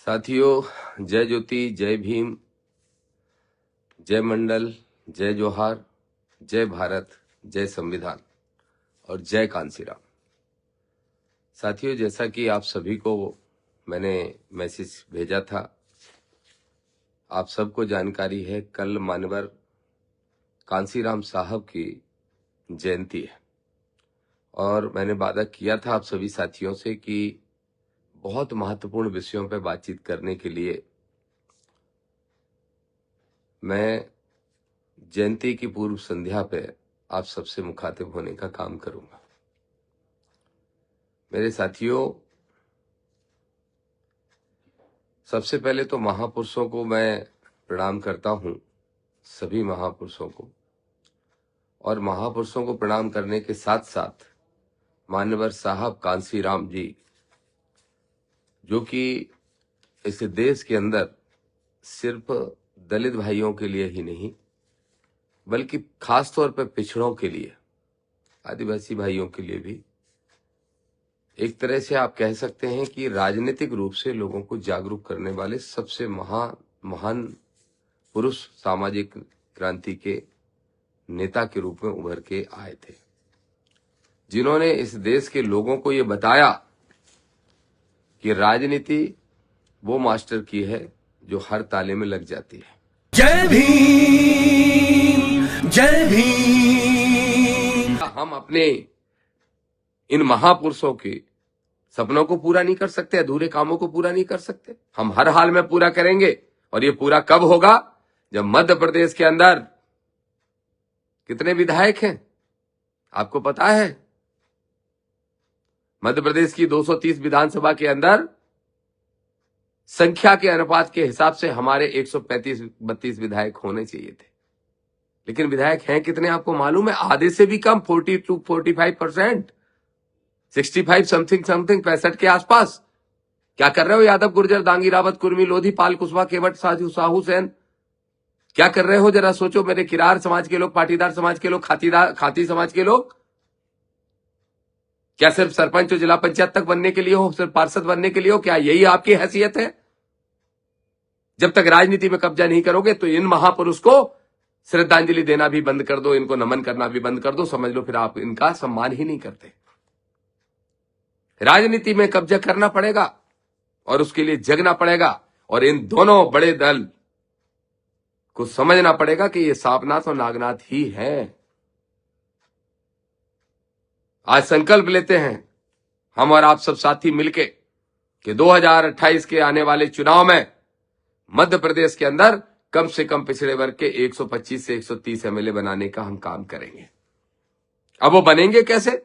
साथियों, जय ज्योति, जय भीम, जय मंडल, जय जोहार, जय भारत, जय संविधान और जय कांसीराम। साथियों, जैसा कि आप सभी को मैंने मैसेज भेजा था, आप सबको जानकारी है, कल मानवर कांसीराम साहब की जयंती है और मैंने वादा किया था आप सभी साथियों से कि बहुत महत्वपूर्ण विषयों पर बातचीत करने के लिए मैं जयंती की पूर्व संध्या पे आप सबसे मुखातिब होने का काम करूंगा। मेरे साथियों, सबसे पहले तो महापुरुषों को मैं प्रणाम करता हूं, सभी महापुरुषों को, और महापुरुषों को प्रणाम करने के साथ साथ मानवर साहब कांसीराम जी, जो कि इस देश के अंदर सिर्फ दलित भाइयों के लिए ही नहीं बल्कि खास तौर पर पिछड़ों के लिए, आदिवासी भाइयों के लिए भी एक तरह से आप कह सकते हैं कि राजनीतिक रूप से लोगों को जागरूक करने वाले सबसे महान पुरुष सामाजिक क्रांति के नेता के रूप में उभर के आए थे, जिन्होंने इस देश के लोगों को ये बताया कि राजनीति वो मास्टर की है जो हर ताले में लग जाती है। जय भीम, जय भीम। हम अपने इन महापुरुषों के सपनों को पूरा नहीं कर सकते, अधूरे कामों को पूरा नहीं कर सकते। हम हर हाल में पूरा करेंगे। और ये पूरा कब होगा? जब मध्य प्रदेश के अंदर कितने विधायक हैं आपको पता है? मध्य प्रदेश की 230 विधानसभा के अंदर संख्या के अनुपात के हिसाब से हमारे 135-32 विधायक होने चाहिए थे, लेकिन विधायक हैं कितने आपको मालूम है? आधे से भी कम, 40-45%, 65 समथिंग 65 के आसपास। क्या कर रहे हो यादव, गुर्जर, दांगी, रावत, कुर्मी, लोधी, पाल, कुशवाहा, केवट, साहू, सेन? क्या कर रहे हो? जरा सोचो। मेरे किरार समाज के लोग, पाटीदार समाज के लोग, खाती समाज के लोग, क्या सिर्फ सरपंच और जिला पंचायत तक बनने के लिए हो, सिर्फ पार्षद बनने के लिए हो? क्या यही आपकी हैसियत है? जब तक राजनीति में कब्जा नहीं करोगे तो इन महापुरुष को श्रद्धांजलि देना भी बंद कर दो, इनको नमन करना भी बंद कर दो। समझ लो फिर आप इनका सम्मान ही नहीं करते। राजनीति में कब्जा करना पड़ेगा और उसके लिए जगना पड़ेगा, और इन दोनों बड़े दल को समझना पड़ेगा कि ये सांपनाथ और नागनाथ ही है। आज संकल्प लेते हैं हम और आप सब साथी मिलके कि 2028 के आने वाले चुनाव में मध्य प्रदेश के अंदर कम से कम पिछड़े वर्ग के 125 से 130 एमएलए बनाने का हम काम करेंगे। अब वो बनेंगे कैसे?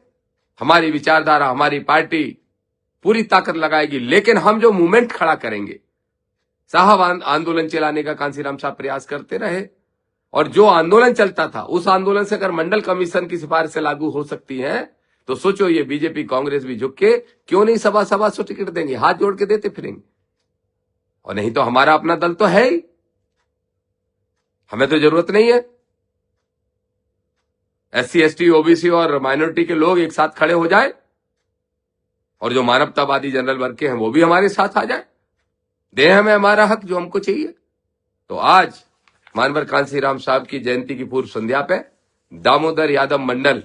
हमारी विचारधारा, हमारी पार्टी पूरी ताकत लगाएगी, लेकिन हम जो मूवमेंट खड़ा करेंगे, साहब आंदोलन चलाने का कांसीराम साहब प्रयास करते रहे, और जो आंदोलन चलता था उस आंदोलन से अगर मंडल कमीशन की सिफारिश से लागू हो सकती है तो सोचो ये बीजेपी कांग्रेस भी झुक के क्यों नहीं सभा से टिकट देंगे, हाथ जोड़ के देते फिरेंगे। और नहीं तो हमारा अपना दल तो है ही, हमें तो जरूरत नहीं है। SC ST OBC और माइनॉरिटी के लोग एक साथ खड़े हो जाए और जो मानवतावादी जनरल वर्ग के हैं वो भी हमारे साथ आ जाए, दे हमें हमारा हक जो हमको चाहिए। तो आज मानवर कांसीराम साहब की जयंती की पूर्व संध्या पे दामोदर यादव मंडल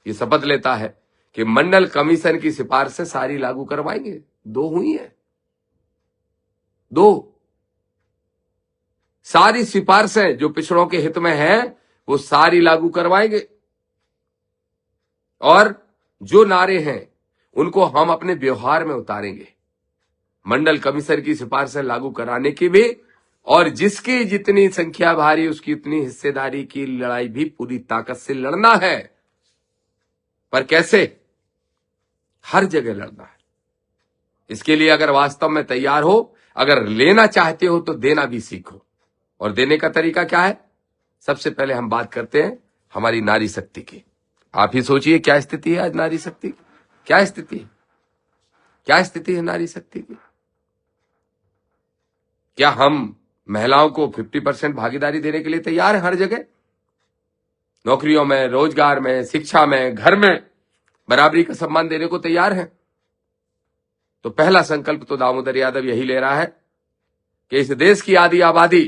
ये शपथ लेता है कि मंडल कमीशन की सिफारिशें सारी लागू करवाएंगे। 2 हुई है, 2 सारी सिफारिशें जो पिछड़ों के हित में है वो सारी लागू करवाएंगे, और जो नारे हैं उनको हम अपने व्यवहार में उतारेंगे। मंडल कमीशन की सिफारिशें लागू कराने की भी, और जिसकी जितनी संख्या भारी उसकी उतनी हिस्सेदारी की लड़ाई भी पूरी ताकत से लड़ना है। पर कैसे? हर जगह लड़ना है। इसके लिए अगर वास्तव में तैयार हो, अगर लेना चाहते हो तो देना भी सीखो। और देने का तरीका क्या है? सबसे पहले हम बात करते हैं हमारी नारी शक्ति की। आप ही सोचिए क्या स्थिति है आज नारी शक्ति की? क्या स्थिति है? क्या स्थिति है नारी शक्ति की? क्या हम महिलाओं को 50% भागीदारी देने के लिए तैयार है? हर जगह नौकरियों में, रोजगार में, शिक्षा में, घर में बराबरी का सम्मान देने को तैयार है? तो पहला संकल्प तो दामोदर यादव यही ले रहा है कि इस देश की आधी आबादी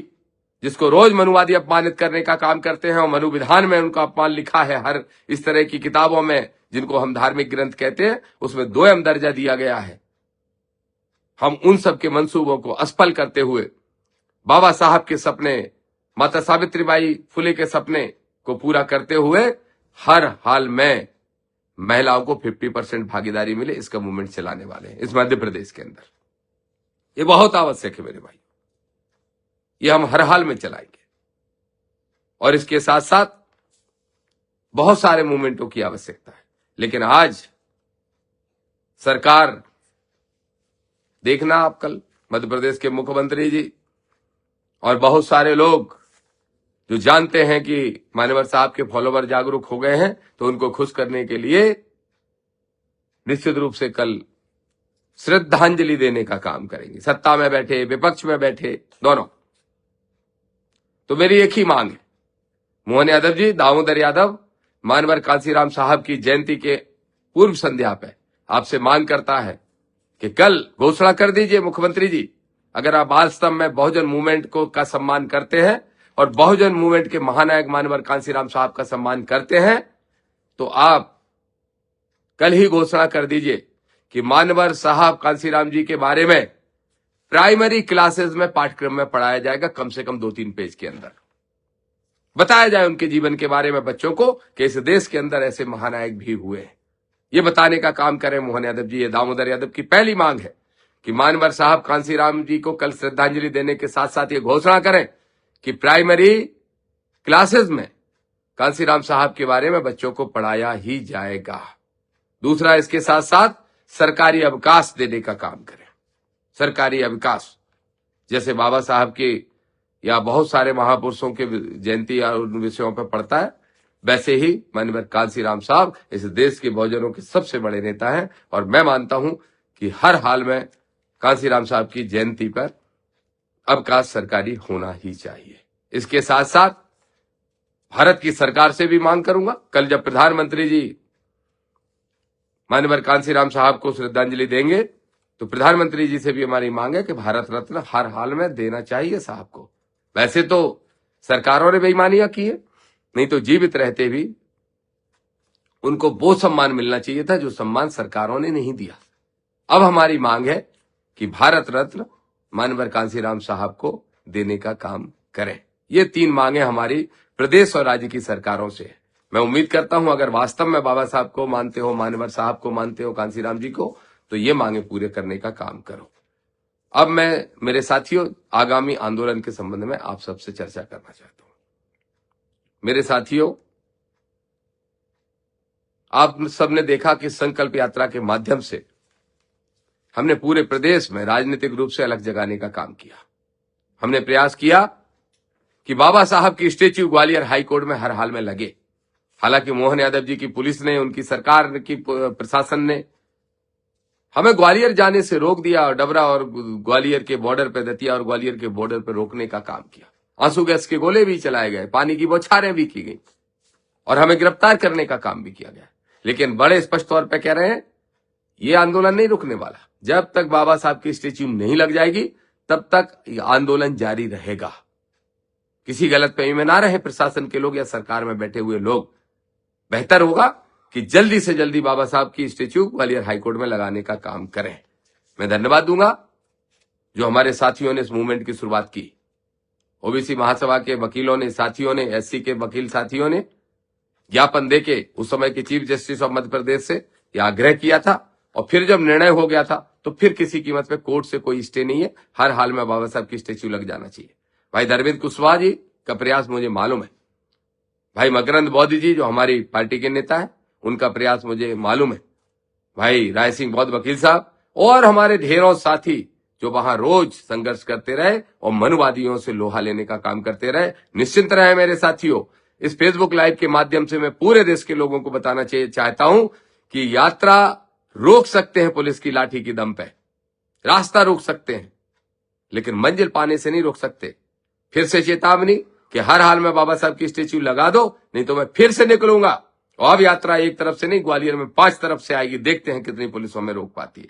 जिसको रोज मनुवादी अपमानित करने का काम करते हैं और मनु विधान में उनका अपमान लिखा है, हर इस तरह की किताबों में जिनको हम धार्मिक ग्रंथ कहते हैं उसमें 2M दर्जा दिया गया है। हम उन सब के मंसूबों को असफल करते हुए बाबा साहब के सपने, माता सावित्रीबाई फुले के सपने को पूरा करते हुए हर हाल में महिलाओं को 50% भागीदारी मिले, इसका मूवमेंट चलाने वाले हैं इस मध्य प्रदेश के अंदर। ये बहुत आवश्यक है मेरे भाई, ये हम हर हाल में चलाएंगे। और इसके साथ साथ बहुत सारे मूवमेंटों की आवश्यकता है। लेकिन आज सरकार, देखना आप कल मध्य प्रदेश के मुख्यमंत्री जी और बहुत सारे लोग जो जानते हैं कि मान्यवर साहब के फॉलोवर जागरूक हो गए हैं, तो उनको खुश करने के लिए निश्चित रूप से कल श्रद्धांजलि देने का काम करेंगे, सत्ता में बैठे विपक्ष में बैठे दोनों। तो मेरी एक ही मांग है, मोहन यादव जी, दामोदर यादव, मानवर कांसीराम साहब की जयंती के पूर्व संध्या पे आपसे मांग करता है कि कल घोषणा कर दीजिए मुख्यमंत्री जी, अगर आप वास्तव में बहुजन मूवमेंट को का सम्मान करते हैं और बहुजन मूवमेंट के महानायक मानवर कांसीराम साहब का सम्मान करते हैं, तो आप कल ही घोषणा कर दीजिए कि मानवर साहब कांसीराम जी के बारे में प्राइमरी क्लासेस में पाठ्यक्रम में पढ़ाया जाएगा, कम से कम 2-3 पेज के अंदर बताया जाए उनके जीवन के बारे में बच्चों को कि इस देश के अंदर ऐसे महानायक भी हुए हैं। ये बताने का काम करें मोहन यादव जी। ये दामोदर यादव की पहली मांग है कि मानवर साहब कांसीराम जी को कल श्रद्धांजलि देने के साथ साथ ये घोषणा करें कि प्राइमरी क्लासेस में कांसीराम साहब के बारे में बच्चों को पढ़ाया ही जाएगा। दूसरा, इसके साथ साथ सरकारी अवकाश देने का काम करें। सरकारी अवकाश, जैसे बाबा साहब की या बहुत सारे महापुरुषों के जयंती या उन विषयों पर पढ़ता है, वैसे ही मानवर कांसीराम साहब इस देश के बहुजनों के सबसे बड़े नेता हैं। और मैं मानता हूं कि हर हाल में कांसीराम साहब की जयंती पर अवकाश सरकारी होना ही चाहिए। इसके साथ साथ भारत की सरकार से भी मांग करूंगा, कल जब प्रधानमंत्री जी मानवर कांसीराम साहब को श्रद्धांजलि देंगे तो प्रधानमंत्री जी से भी हमारी मांग है कि भारत रत्न हर हाल में देना चाहिए साहब को। वैसे तो सरकारों ने बेईमानियां की है, नहीं तो जीवित रहते भी उनको वो सम्मान मिलना चाहिए था जो सम्मान सरकारों ने नहीं दिया। अब हमारी मांग है कि भारत रत्न मानवर कांसीराम साहब को देने का काम करें। ये 3 मांगे हमारी प्रदेश और राज्य की सरकारों से है। मैं उम्मीद करता हूं अगर वास्तव में बाबा साहब को मानते हो, मानवर साहब को मानते हो, कांसीराम जी को, तो ये मांगे पूरे करने का काम करो। अब मैं मेरे साथियों आगामी आंदोलन के संबंध में आप सबसे चर्चा करना चाहता हूं। मेरे साथियों, आप सबने देखा कि संकल्प यात्रा के माध्यम से हमने पूरे प्रदेश में राजनीतिक रूप से अलग जगाने का काम किया। हमने प्रयास किया कि बाबा साहब की स्टेच्यू ग्वालियर हाईकोर्ट में हर हाल में लगे। हालांकि मोहन यादव जी की पुलिस ने, उनकी सरकार की प्रशासन ने हमें ग्वालियर जाने से रोक दिया और डबरा और ग्वालियर के बॉर्डर पर, दतिया और ग्वालियर के बॉर्डर पर रोकने का काम किया। आंसू गैस के गोले भी चलाए गए, पानी की बौछारें भी की गई और हमें गिरफ्तार करने का काम भी किया गया। लेकिन बड़े स्पष्ट तौर पर कह रहे हैं ये आंदोलन नहीं रुकने वाला। जब तक बाबा साहब की स्टेच्यू नहीं लग जाएगी तब तक आंदोलन जारी रहेगा। किसी गलतफहमी में ना रहे प्रशासन के लोग या सरकार में बैठे हुए लोग। बेहतर होगा कि जल्दी से जल्दी बाबा साहब की स्टेच्यू ग्वालियर हाईकोर्ट में लगाने का काम करें। मैं धन्यवाद दूंगा जो हमारे साथियों ने इस मूवमेंट की शुरुआत की। ओबीसी महासभा के वकीलों ने, साथियों ने, एससी के वकील साथियों ने ज्ञापन देके उस समय के chief justice of Madhya Pradesh से यह आग्रह किया था और फिर जब निर्णय हो गया था तो फिर किसी कीमत पे कोर्ट से कोई स्टे नहीं है। हर हाल में बाबा साहब की स्टेच्यू लग जाना चाहिए। भाई धर्मेंद्र कुशवाहा जी का प्रयास मुझे मालूम है, भाई मकरंद बौद्ध जी जो हमारी पार्टी के नेता है उनका प्रयास मुझे मालूम है, भाई राय सिंह बौद्ध वकील साहब और हमारे ढेरों साथी जो वहां रोज संघर्ष करते रहे और मनुवादियों से लोहा लेने का काम करते रहे। निश्चिंत रहे मेरे साथियों, इस फेसबुक लाइव के माध्यम से मैं पूरे देश के लोगों को बताना चाहता हूं कि यात्रा रोक सकते हैं पुलिस की लाठी की दम पे, रास्ता रोक सकते हैं, लेकिन मंजिल पाने से नहीं रोक सकते। फिर से चेतावनी कि हर हाल में बाबा साहब की स्टेच्यू लगा दो, नहीं तो मैं फिर से निकलूंगा। और अब यात्रा एक तरफ से नहीं, ग्वालियर में 5 तरफ से आएगी। देखते हैं कितनी पुलिस हमें रोक पाती है।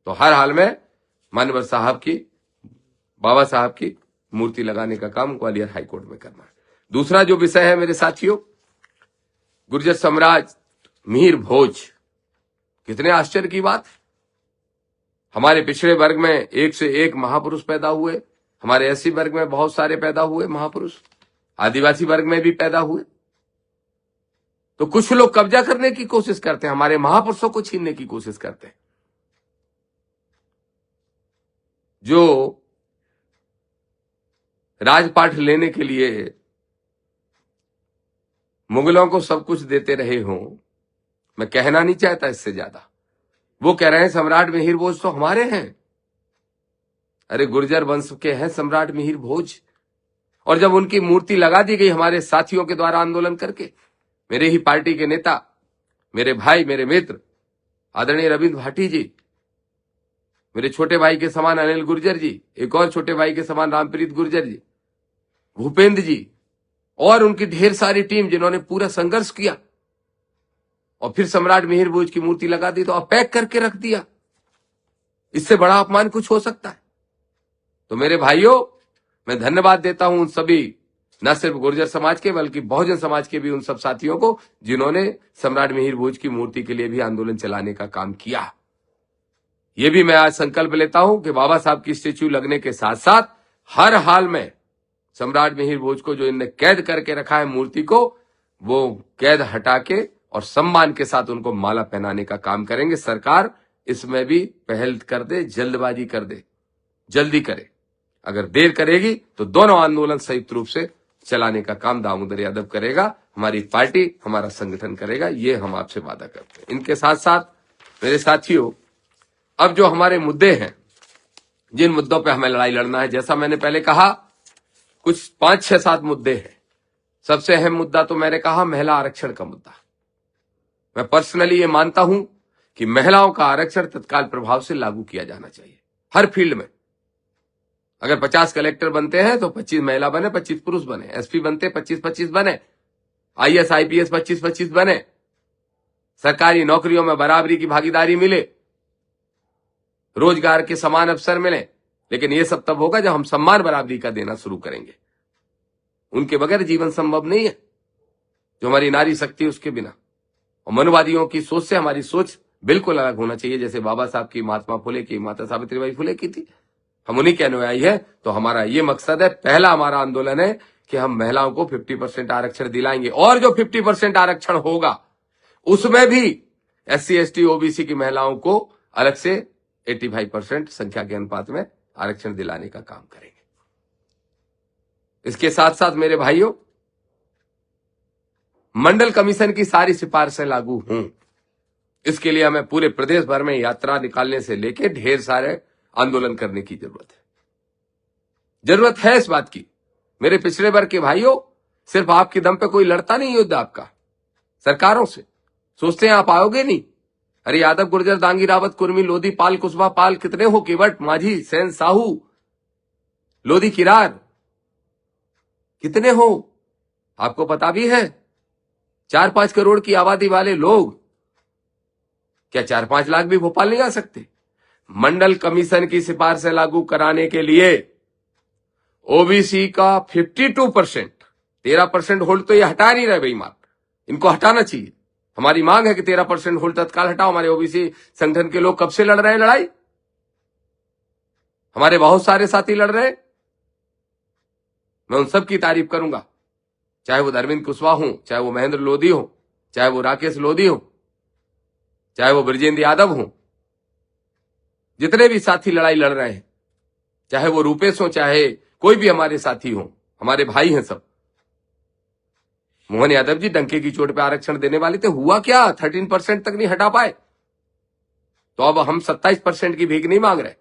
तो हर हाल में मानवर साहब की, बाबा साहब की मूर्ति लगाने का काम ग्वालियर हाईकोर्ट में करना है। दूसरा जो विषय है मेरे साथियों, गुर्जर सम्राट मिहिर भोज, कितने आश्चर्य की बात। हमारे पिछड़े वर्ग में एक से एक महापुरुष पैदा हुए, हमारे एससी वर्ग में बहुत सारे पैदा हुए महापुरुष, आदिवासी वर्ग में भी पैदा हुए। तो कुछ लोग कब्जा करने की कोशिश करते हैं, हमारे महापुरुषों को छीनने की कोशिश करते हैं। जो राजपाट लेने के लिए मुगलों को सब कुछ देते रहे हों, मैं कहना नहीं चाहता इससे ज्यादा। वो कह रहे हैं सम्राट मिहिर भोज तो हमारे हैं। अरे गुर्जर वंश के हैं सम्राट मिहिर भोज। और जब उनकी मूर्ति लगा दी गई हमारे साथियों के द्वारा आंदोलन करके, मेरे ही पार्टी के नेता, मेरे भाई, मेरे मित्र आदरणीय रविंद्र भाटी जी, मेरे छोटे भाई के समान अनिल गुर्जर जी, एक और छोटे भाई के समान रामप्रीत गुर्जर जी, भूपेंद्र जी और उनकी ढेर सारी टीम जिन्होंने पूरा संघर्ष किया और फिर सम्राट मिहिर भोज की मूर्ति लगा दी, तो अब पैक करके रख दिया। इससे बड़ा अपमान कुछ हो सकता है? तो मेरे भाइयों, मैं धन्यवाद देता हूं उन सभी, न सिर्फ गुर्जर समाज के बल्कि बहुजन समाज के भी उन सब साथियों को जिन्होंने सम्राट मिहिर भोज की मूर्ति के लिए भी आंदोलन चलाने का काम किया। ये भी मैं आज संकल्प लेता हूं कि बाबा साहब की स्टेच्यू लगने के साथ साथ हर हाल में सम्राट मिहिर भोज को जो इनने कैद करके रखा है मूर्ति को, वो कैद हटा के और सम्मान के साथ उनको माला पहनाने का काम करेंगे। सरकार इसमें भी पहल कर दे, जल्दबाजी कर दे, जल्दी करे। अगर देर करेगी तो दोनों आंदोलन संयुक्त रूप से चलाने का काम दामोदर यादव करेगा, हमारी पार्टी, हमारा संगठन करेगा, ये हम आपसे वादा करते हैं। इनके साथ साथ मेरे साथियों, अब जो हमारे मुद्दे हैं, जिन मुद्दों पे हमें लड़ाई लड़ना है, जैसा मैंने पहले कहा, कुछ 5, 6, 7 मुद्दे हैं। सबसे अहम मुद्दा तो मैंने कहा महिला आरक्षण का मुद्दा। मैं पर्सनली ये मानता हूं कि महिलाओं का आरक्षण तत्काल प्रभाव से लागू किया जाना चाहिए हर फील्ड में। अगर 50 कलेक्टर बनते हैं तो 25 महिला बने, 25 पुरुष बने। एसपी बनते 25-25 बने, आईएएस आईपीएस 25-25 बने, सरकारी नौकरियों में बराबरी की भागीदारी मिले, रोजगार के समान अवसर मिले। लेकिन यह सब तब होगा जब हम सम्मान बराबरी का देना शुरू करेंगे। उनके बगैर जीवन संभव नहीं है। जो हमारी नारी शक्ति उसके बिना, और मनुवादियों की सोच से हमारी सोच बिल्कुल अलग होना चाहिए, जैसे बाबा साहब की, महात्मा फुले की, माता सावित्रीबाई फुले की थी। हम उन्हीं के अनुयायी है। तो हमारा ये मकसद है, पहला हमारा आंदोलन है कि हम महिलाओं को 50% आरक्षण दिलाएंगे। और जो 50% आरक्षण होगा उसमें भी एससी एसटी ओबीसी की महिलाओं को अलग से 85% संख्या के अनुपात में आरक्षण दिलाने का काम करेंगे। इसके साथ साथ मेरे भाइयों, मंडल कमीशन की सारी सिफारिशें लागू हों, इसके लिए हमें पूरे प्रदेश भर में यात्रा निकालने से लेकर ढेर सारे आंदोलन करने की जरूरत है इस बात की। मेरे पिछड़े वर्ग के भाइयों, सिर्फ आपके दम पे कोई लड़ता नहीं युद्ध आपका सरकारों से। सोचते हैं आप आओगे नहीं। अरे यादव, गुर्जर, दांगी, रावत, कुर्मी, लोधी, पाल, कुशवाहा, पाल कितने हो, केवट, माझी, सेन, साहू, लोधी, किरार कितने हो आपको पता भी है? 4-5 करोड़ की आबादी वाले लोग, क्या 4-5 लाख भी भोपाल नहीं आ सकते? मंडल कमीशन की सिफारिशें लागू कराने के लिए ओबीसी का 52%, 13% होल्ड तो ये हटा नहीं रहे बेईमान, इनको हटाना चाहिए। हमारी मांग है कि 13% होल्ड तत्काल हटाओ। हमारे ओबीसी संगठन के लोग कब से लड़ रहे हैं लड़ाई, हमारे बहुत सारे साथी लड़ रहे हैं। मैं उन सब की तारीफ करूंगा, चाहे वो अरविंद कुशवाहा हो, चाहे वो महेंद्र लोधी हो, चाहे वो राकेश लोधी हो, चाहे वो ब्रजेंद्र यादव हो, जितने भी साथी लड़ाई लड़ रहे हैं, चाहे वो रूपेश हो, चाहे कोई भी हमारे साथी हो, हमारे भाई हैं सब। मोहन यादव जी डंके की चोट पे आरक्षण देने वाले थे, हुआ क्या? 13% तक नहीं हटा पाए। तो अब हम 27% की भीख नहीं मांग रहे।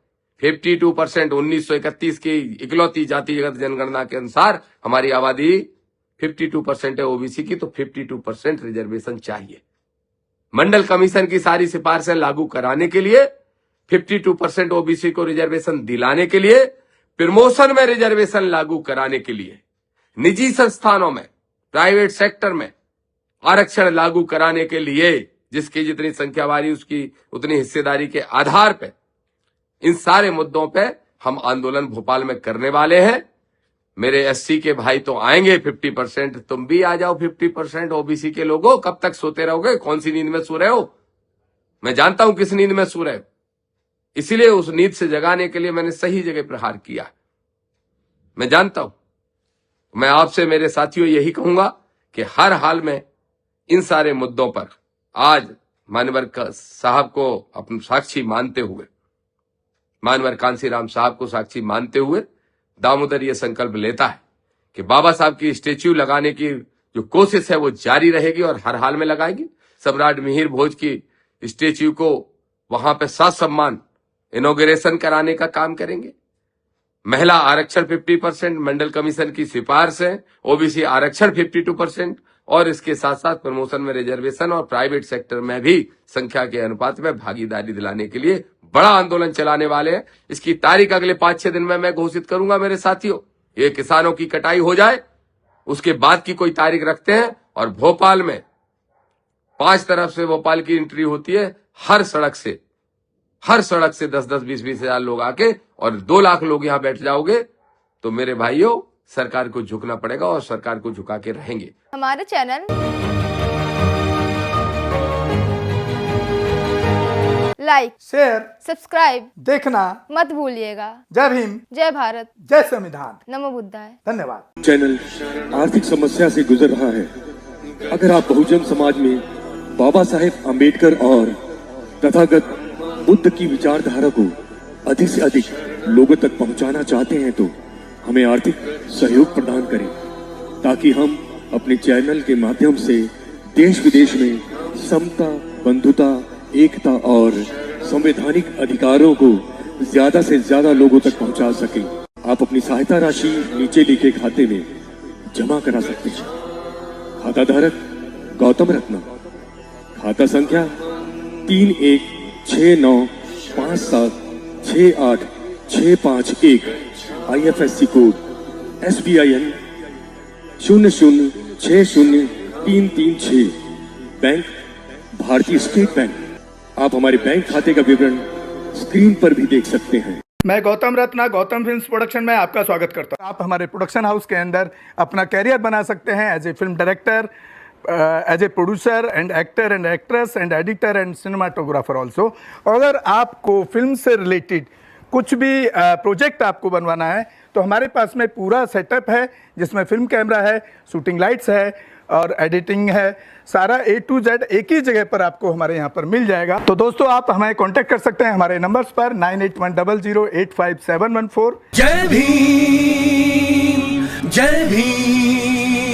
52%, 1931 की इकलौती जातिगत जनगणना के अनुसार हमारी आबादी 52% है ओबीसी की, तो 52% रिजर्वेशन चाहिए। मंडल कमीशन की सारी सिफारिशें लागू कराने के लिए, 52% ओबीसी को रिजर्वेशन दिलाने के लिए, प्रमोशन में रिजर्वेशन लागू कराने के लिए, निजी संस्थानों में, प्राइवेट सेक्टर में आरक्षण लागू कराने के लिए, जिसकी जितनी संख्या वारी उसकी उतनी हिस्सेदारी के आधार पर इन सारे मुद्दों पे हम आंदोलन भोपाल में करने वाले हैं। मेरे एससी के भाई तो आएंगे 50%, तुम भी आ जाओ 50%। ओबीसी के लोगों, कब तक सोते रहोगे? कौन सी नींद में सो रहे हो? मैं जानता हूं किस नींद में सो रहे हो, इसीलिए उस नींद से जगाने के लिए मैंने सही जगह प्रहार किया। मैं जानता हूं। मैं आपसे मेरे साथियों यही कहूंगा कि हर हाल में इन सारे मुद्दों पर आज मानवर साहब को अपना साक्षी मानते हुए, मानवर कांसीराम साहब को साक्षी मानते हुए दामोदर ये संकल्प लेता है कि बाबा साहब की स्टेच्यू लगाने की जो कोशिश है वो जारी रहेगी और हर हाल में लगाएगी। सम्राट मिहिर भोज की स्टेच्यू को वहां पे सम्मान इनॉग्रेशन कराने का काम करेंगे। महिला आरक्षण 50%, मंडल कमीशन की सिफारिश है, ओबीसी आरक्षण 52% और इसके साथ साथ प्रमोशन में रिजर्वेशन और प्राइवेट सेक्टर में भी संख्या के अनुपात में भागीदारी दिलाने के लिए बड़ा आंदोलन चलाने वाले हैं। इसकी तारीख अगले 5-6 दिन में मैं घोषित करूंगा। मेरे साथियों, ये किसानों की कटाई हो जाए उसके बाद की कोई तारीख रखते हैं और भोपाल में 5 तरफ से भोपाल की एंट्री होती है। हर सड़क से 10-10, 20-20 हजार लोग आके और 2 लाख लोग यहां बैठ जाओगे तो मेरे भाइयों, सरकार को झुकना पड़ेगा और सरकार को झुका के रहेंगे। हमारे चैनल लाइक, शेयर, सब्सक्राइब देखना मत भूलिएगा। जय भीम, जय भारत, जय संविधान। नमो बुद्धाय। धन्यवाद। चैनल आर्थिक समस्या से गुजर रहा है। अगर आप बहुजन समाज में बाबा साहेब अम्बेडकर और तथागत बुद्ध की विचारधारा को अधिक से अधिक लोगों तक पहुंचाना चाहते हैं तो हमें आर्थिक सहयोग प्रदान करें, ताकि हम अपने चैनल के माध्यम से देश विदेश में समता, बंधुता, एकता और संवैधानिक अधिकारों को ज्यादा से ज्यादा लोगों तक पहुंचा सकें। आप अपनी सहायता राशि नीचे लिखे खाते में जमा करा सकते हैं। खाता धारक गौतम रत्ना, खाता संख्या 316957686551, IFSC कोड SBIN 0060336, बैंक भारतीय स्टेट बैंक। आप हमारे बैंक खाते का विवरण स्क्रीन पर भी देख सकते हैं। मैं गौतम रत्ना गौतम फिल्म्स प्रोडक्शन में आपका स्वागत करता हूं। आप हमारे प्रोडक्शन हाउस के अंदर अपना कैरियर बना सकते हैं as a film director, as a producer and actor and actress and editor and cinematographer also. अगर आपको फिल्म से रिलेटेड कुछ भी प्रोजेक्ट आपको बनवाना है तो हमारे पास में पूरा सेटअप है, जिसमें फिल्म कैमरा है, शूटिंग लाइट्स है और एडिटिंग है। सारा A to Z एक ही जगह पर आपको हमारे यहाँ पर मिल जाएगा। तो दोस्तों, आप हमें कांटेक्ट कर सकते हैं हमारे नंबर्स पर 9810085714। जय भीम, जय भीम।